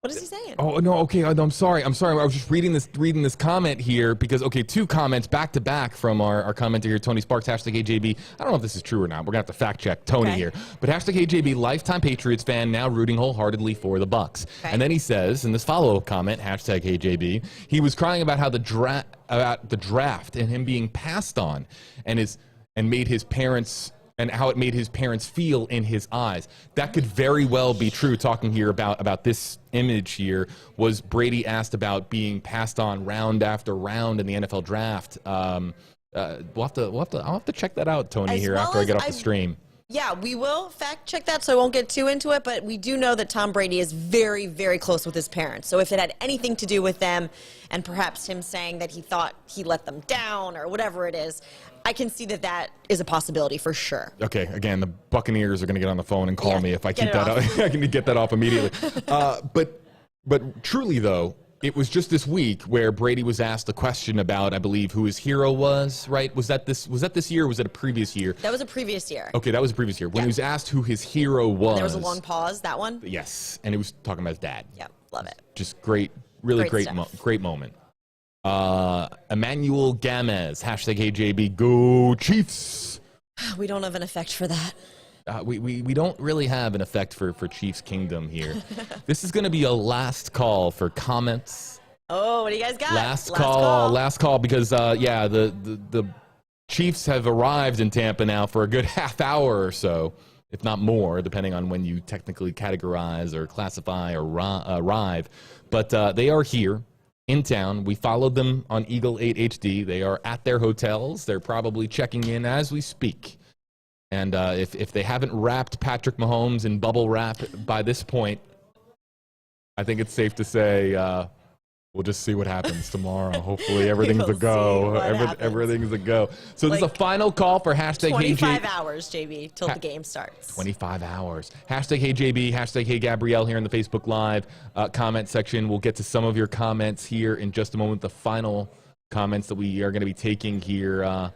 What is he saying? Oh no, okay. No, I'm sorry. I was just reading this comment here because two comments back to back from our commenter here, Tony Sparks, #AJB. I don't know if this is true or not. We're gonna have to fact check Tony here. But #AJB, lifetime Patriots fan, now rooting wholeheartedly for the Bucks. And then he says in this follow-up comment, #AJB, he was crying about how the draft and him being passed on and made his parents. And how it made his parents feel in his eyes. That could very well be true. Talking here about this image here, was Brady asked about being passed on round after round in the NFL draft. I'll have to check that out, Tony, here after I get off the stream. Yeah, we will fact check that, so I won't get too into it, but we do know that Tom Brady is very, very close with his parents. So if it had anything to do with them, and perhaps him saying that he thought he let them down or whatever it is, I can see that is a possibility for sure. Okay, again, the Buccaneers are going to get on the phone and call me if I keep that up. I can get that off immediately. But truly, though, it was just this week where Brady was asked a question about, I believe, who his hero was, right? Was that this year or was it a previous year? That was a previous year. Okay, that was a previous year. When he was asked who his hero was. There was a long pause, that one? Yes, and he was talking about his dad. Yeah, love it. Just great, really great moment. Emmanuel Gamez, #AJB, go Chiefs. We don't have an effect for that. We don't really have an effect for Chiefs Kingdom here. This is going to be a last call for comments. Oh, what do you guys got? Last call, because the Chiefs have arrived in Tampa now for a good half hour or so, if not more, depending on when you technically categorize or classify or arrive. But they are here in town. We followed them on Eagle 8 HD. They are at their hotels. They're probably checking in as we speak. And if they haven't wrapped Patrick Mahomes in bubble wrap by this point, I think it's safe to say we'll just see what happens tomorrow. Hopefully everything's a go. Everything's a go. So this is a final call for #HeyJB. Hours, JB, till the game starts. 25 hours. #HeyJB, #HeyGabrielle here in the Facebook Live comment section. We'll get to some of your comments here in just a moment. The final comments that we are going to be taking here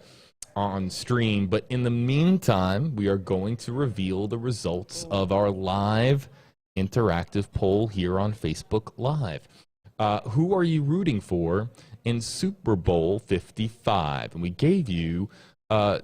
on stream. But in the meantime, we are going to reveal the results of our live interactive poll here on Facebook Live. Who are you rooting for in Super Bowl 55? And we gave you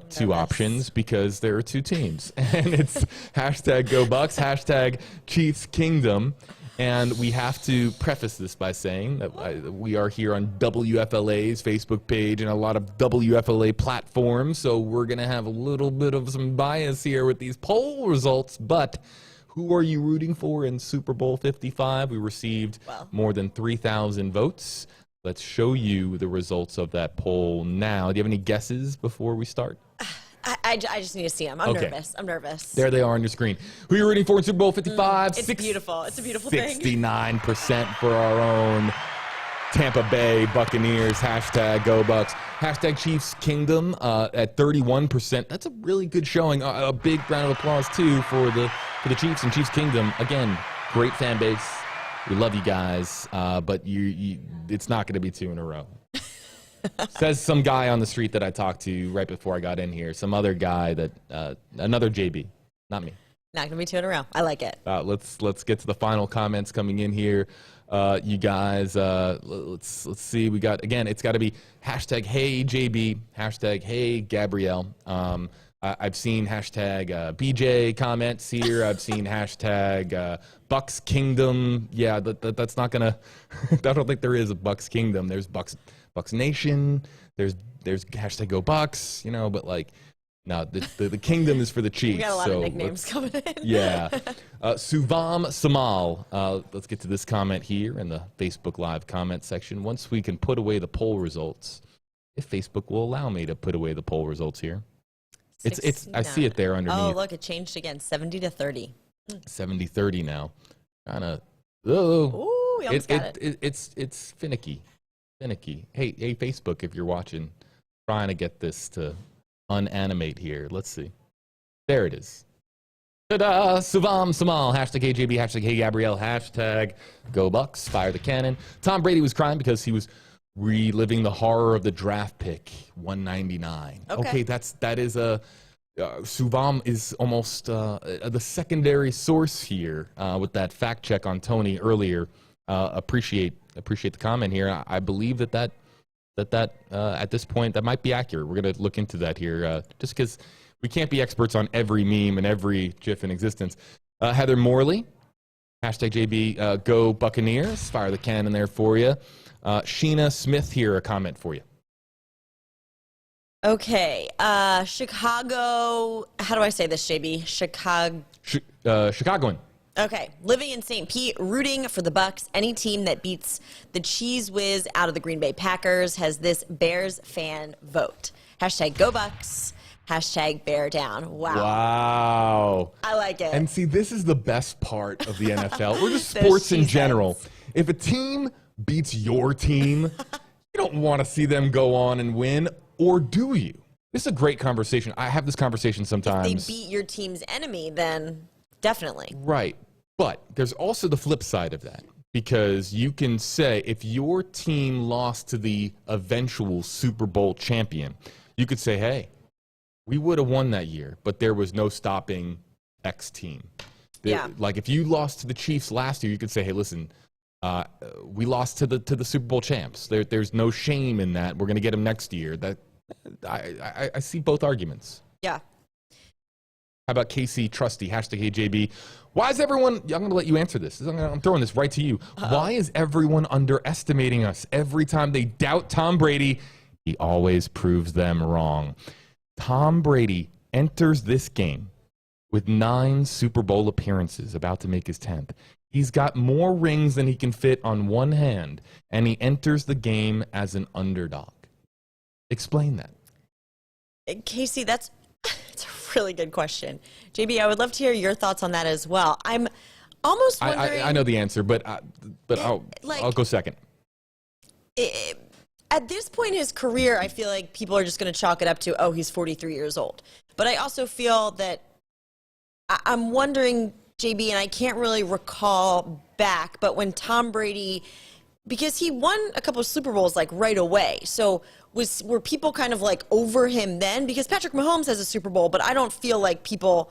two options because there are two teams. And it's #GoBucks, #Chiefs Kingdom. And we have to preface this by saying that we are here on WFLA's Facebook page and a lot of WFLA platforms, so we're going to have a little bit of some bias here with these poll results. But who are you rooting for in Super Bowl 55? We received more than 3,000 votes. Let's show you the results of that poll now. Do you have any guesses before we start? I just need to see them. I'm nervous. There they are on your screen. Who are you rooting for in Super Bowl 55? It's beautiful. It's a beautiful thing. 69% for our own Tampa Bay Buccaneers. #GoBucks. #Chiefs Kingdom at 31%. That's a really good showing. A big round of applause, too, for the Chiefs and Chiefs Kingdom. Again, great fan base. We love you guys, but it's not going to be two in a row. Says some guy on the street that I talked to right before I got in here. Some other guy that another JB, not me. Not gonna be two in a row. I like it. Let's get to the final comments coming in here. You guys, let's see. We got, again, it's got to be #HeyJB, #HeyGabrielle. I've seen #BJ comments here. I've seen Bucks Kingdom. Yeah, that's not gonna. I don't think there is a Bucks Kingdom. There's Bucks Nation. There's #GoBucks. You know, but like, no, the kingdom is for the Chiefs. We got a lot of nicknames coming in. Yeah. Suvam Samal. Let's get to this comment here in the Facebook Live comment section. Once we can put away the poll results, if Facebook will allow me to put away the poll results here. It's I see it there underneath. Oh, look, it changed again. 70-30. 70-30 now. Kind of. Ooh, we almost got it. It's finicky. Hey, Facebook, if you're watching, trying to get this to unanimate here. Let's see. There it is. Ta-da! Suvam Samal, #AJB, #HeyGabrielle, #GoBucks, fire the cannon. Tom Brady was crying because he was reliving the horror of the draft pick, 199. Okay, that is a... Suvam is almost the secondary source here with that fact check on Tony earlier. Appreciate the comment here. I believe that at this point that might be accurate. We're going to look into that here, just because we can't be experts on every meme and every GIF in existence. Heather Morley, hashtag JB, go Buccaneers. Fire the cannon there for you. Sheena Smith here, a comment for you. Okay, Chicago. How do I say this, JB? Chicagoan. Okay, living in St. Pete, rooting for the Bucs. Any team that beats the Cheese Whiz out of the Green Bay Packers has this Bears fan vote. Hashtag go Bucs. Hashtag bear down. Wow. I like it. And see, this is the best part of the NFL, or just sports in general. If a team beats your team, you don't want to see them go on and win, or do you? This is a great conversation. I have this conversation sometimes. If they beat your team's enemy, then definitely. Right. But there's also the flip side of that, because you can say if your team lost to the eventual Super Bowl champion, you could say, hey, we would have won that year, but there was no stopping X team. Like if you lost to the Chiefs last year, you could say, hey, listen, we lost to the Super Bowl champs. There's no shame in that. We're going to get them next year. That I see both arguments. Yeah. How about Casey Trusty, hashtag HJB? Why is everyone, I'm going to let you answer this. I'm throwing this right to you. Why is everyone underestimating us? Every time they doubt Tom Brady, he always proves them wrong. Tom Brady enters this game with 9 Super Bowl appearances, about to make his 10th. He's got more rings than he can fit on one hand, and he enters the game as an underdog. Explain that. Casey, it's a really good question. JB, I would love to hear your thoughts on that as well. I'm almost wondering. I know the answer, but I'll go second. At this point in his career, I feel like people are just going to chalk it up to, oh, he's 43 years old. But I also feel that I'm wondering, JB, and I can't really recall back, but when Tom Brady, because he won a couple of Super Bowls like right away. So were people kind of like over him then? Because Patrick Mahomes has a Super Bowl, but I don't feel like people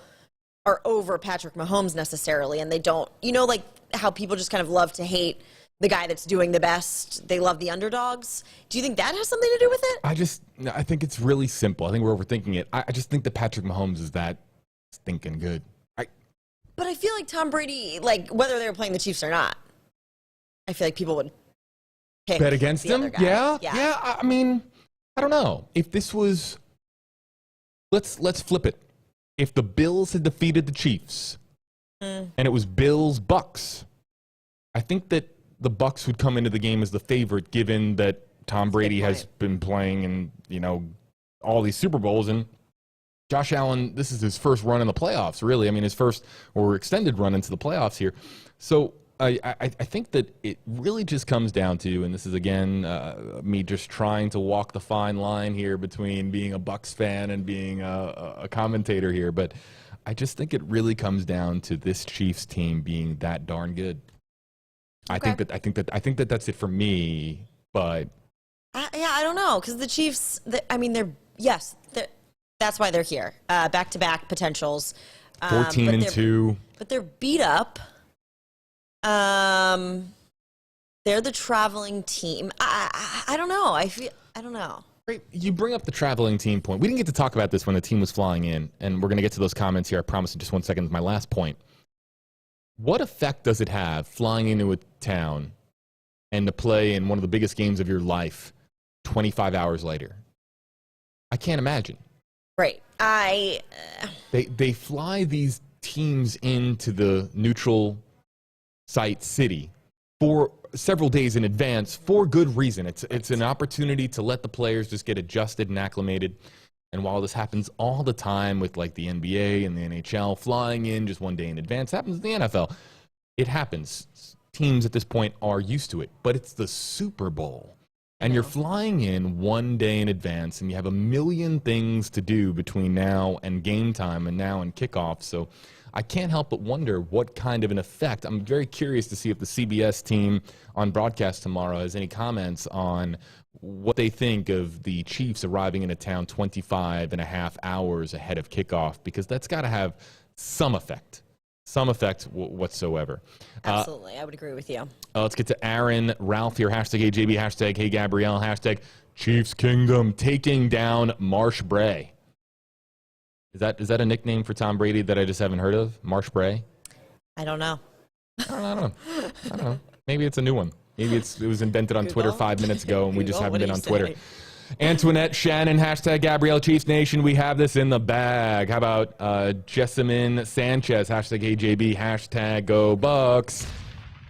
are over Patrick Mahomes necessarily. And they don't, like how people just kind of love to hate the guy that's doing the best. They love the underdogs. Do you think that has something to do with it? I think it's really simple. I think we're overthinking it. I just think that Patrick Mahomes is that stinking good. But I feel like Tom Brady, like whether they were playing the Chiefs or not, I feel like people would bet against him. Yeah. I mean, I don't know. If this was, let's flip it. If the Bills had defeated the Chiefs and it was Bills Bucks, I think that the Bucks would come into the game as the favorite, given that Tom Brady has been playing in all these Super Bowls, and Josh Allen, this is his first run in the playoffs, really. I mean, his first or extended run into the playoffs here. So I think that it really just comes down to, and this is, again, me just trying to walk the fine line here between being a Bucs fan and being a commentator here, but I just think it really comes down to this Chiefs team being that darn good. Okay. I think that that's it for me, but I don't know, because the Chiefs, that's why they're here. Back-to-back potentials. 14-2. But they're beat up. They're the traveling team. I don't know. I don't know. Great. You bring up the traveling team point. We didn't get to talk about this when the team was flying in, and we're going to get to those comments here. I promise in just 1 second. My last point. What effect does it have flying into a town and to play in one of the biggest games of your life 25 hours later? I can't imagine. Right. They fly these teams into the neutral site city for several days in advance for good reason. It's an opportunity to let the players just get adjusted and acclimated. And while this happens all the time with like the NBA and the NHL flying in just one day in advance, happens in the NFL. It happens. Teams at this point are used to it, but it's the Super Bowl. And you're flying in one day in advance, and you have a million things to do between now and game time and now and kickoff. So I can't help but wonder what kind of an effect. I'm very curious to see if the CBS team on broadcast tomorrow has any comments on what they think of the Chiefs arriving in a town 25 and a half hours ahead of kickoff, because that's got to have some effect. some effect whatsoever. Absolutely. I would agree with you. Let's get to Aaron Ralph here. Hashtag AJB, hashtag Hey Gabrielle, hashtag Chiefs Kingdom taking down Marsh Bray. Is that a nickname for Tom Brady that I just haven't heard of? Marsh Bray? I don't know. I don't know. Maybe it's a new one. Maybe it was invented on Google? Twitter 5 minutes ago, and we just haven't been on Twitter. Say? Antoinette Shannon, hashtag Gabrielle Chiefs Nation. We have this in the bag. How about Jessamine Sanchez, hashtag AJB, hashtag Go Bucks.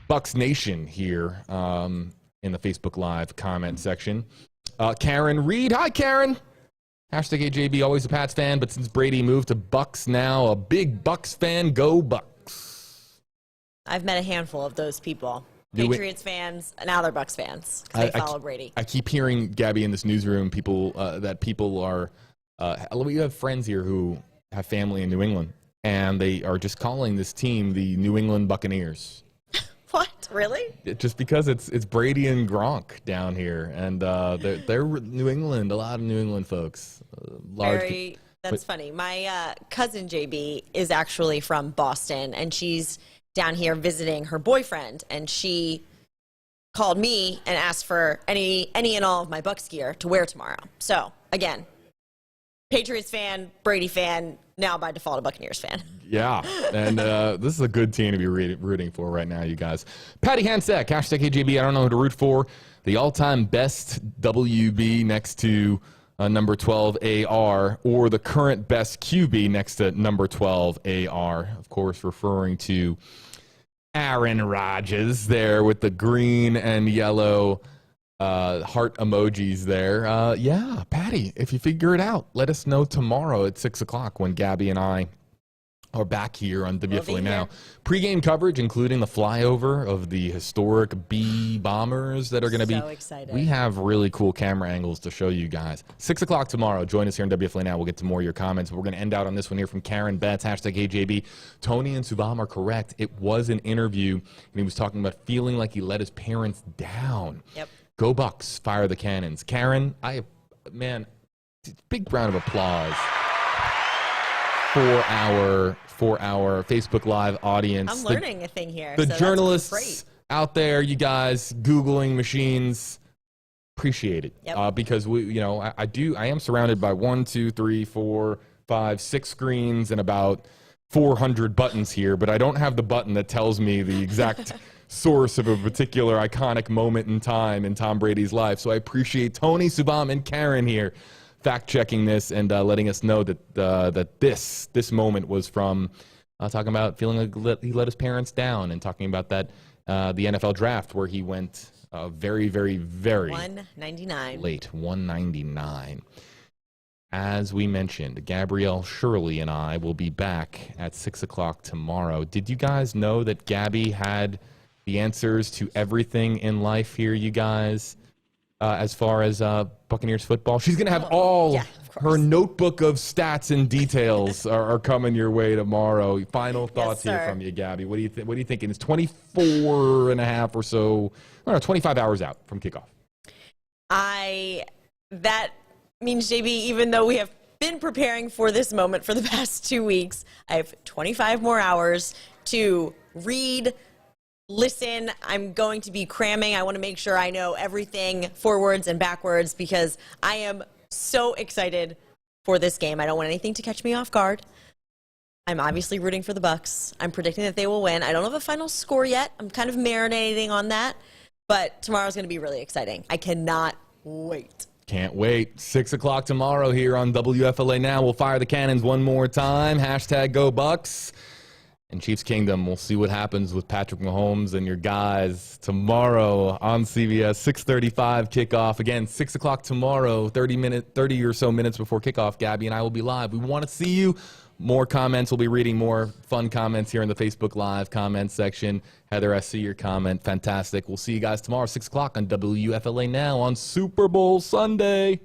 Bucks Nation here in the Facebook Live comment section. Karen Reed. Hi, Karen. Hashtag AJB, always a Pats fan, but since Brady moved to Bucks now, a big Bucks fan. Go Bucks. I've met a handful of those people. Patriots fans, now they're Bucks fans because they follow Brady. I keep hearing, Gabby, in this newsroom, people are, we have friends here who have family in New England, and they are just calling this team the New England Buccaneers. What? Really? Just because it's Brady and Gronk down here, and they're New England, a lot of New England folks. That's funny. My cousin JB is actually from Boston, and she's down here visiting her boyfriend, and she called me and asked for any and all of my Bucks gear to wear tomorrow. So again, Patriots fan, Brady fan, now by default a Buccaneers fan. Yeah, and this is a good team to be rooting for right now, you guys. Patty Hansek, hashtag KGB, I don't know who to root for. The all-time best WB next to number 12 AR, or the current best QB next to number 12 AR. Of course, referring to Aaron Rodgers there with the green and yellow heart emojis there. Yeah, Patty, if you figure it out, let us know tomorrow at 6 o'clock when Gabby and I are back here on WFLA Now. Pre-game coverage, including the flyover of the historic B bombers that are going to be. So excited. We have really cool camera angles to show you guys. 6 o'clock tomorrow. Join us here on WFLA Now. We'll get to more of your comments. We're going to end out on this one here from Karen Betts, hashtag AJB. Tony and Subham are correct. It was an interview, and he was talking about feeling like he let his parents down. Yep. Go Bucks. Fire the cannons. Karen, big round of applause for our Facebook Live audience. I'm learning a thing here. The so journalists that's great. out there, you guys, Googling machines, appreciate it. Yep. Because I am surrounded by 1, 2, 3, 4, 5, 6 screens and about 400 buttons here, but I don't have the button that tells me the exact source of a particular iconic moment in time in Tom Brady's life. So I appreciate Tony, Subham, and Karen here fact-checking this and letting us know that this moment was from talking about feeling like he let his parents down, and talking about that the NFL draft where he went very, very, very 199 late, 199. As we mentioned, Gabrielle Shirley and I will be back at 6 o'clock tomorrow. Did you guys know that Gabby had the answers to everything in life here, you guys? As far as Buccaneers football, she's going to have her notebook of stats and details are coming your way tomorrow. Final thoughts here from you, Gabby. What are you thinking? It's 24 and a half or so, 25 hours out from kickoff. That means, JB, even though we have been preparing for this moment for the past 2 weeks, I have 25 more hours to read, listen. I'm going to be cramming. I want to make sure I know everything forwards and backwards because I am so excited for this game. I don't want anything to catch me off guard. I'm obviously rooting for the Bucks. I'm predicting that they will win. I don't have a final score yet. I'm kind of marinating on that, but tomorrow's going to be really exciting. I cannot wait. Can't wait. 6 o'clock tomorrow here on WFLA Now. We'll fire the cannons one more time. Hashtag Go Bucks. And Chiefs Kingdom, we'll see what happens with Patrick Mahomes and your guys tomorrow on CBS. 6:35 kickoff. Again, 6 o'clock tomorrow, 30 or so minutes before kickoff. Gabby and I will be live. We want to see you. More comments. We'll be reading more fun comments here in the Facebook Live comment section. Heather, I see your comment. Fantastic. We'll see you guys tomorrow, 6 o'clock on WFLA Now on Super Bowl Sunday.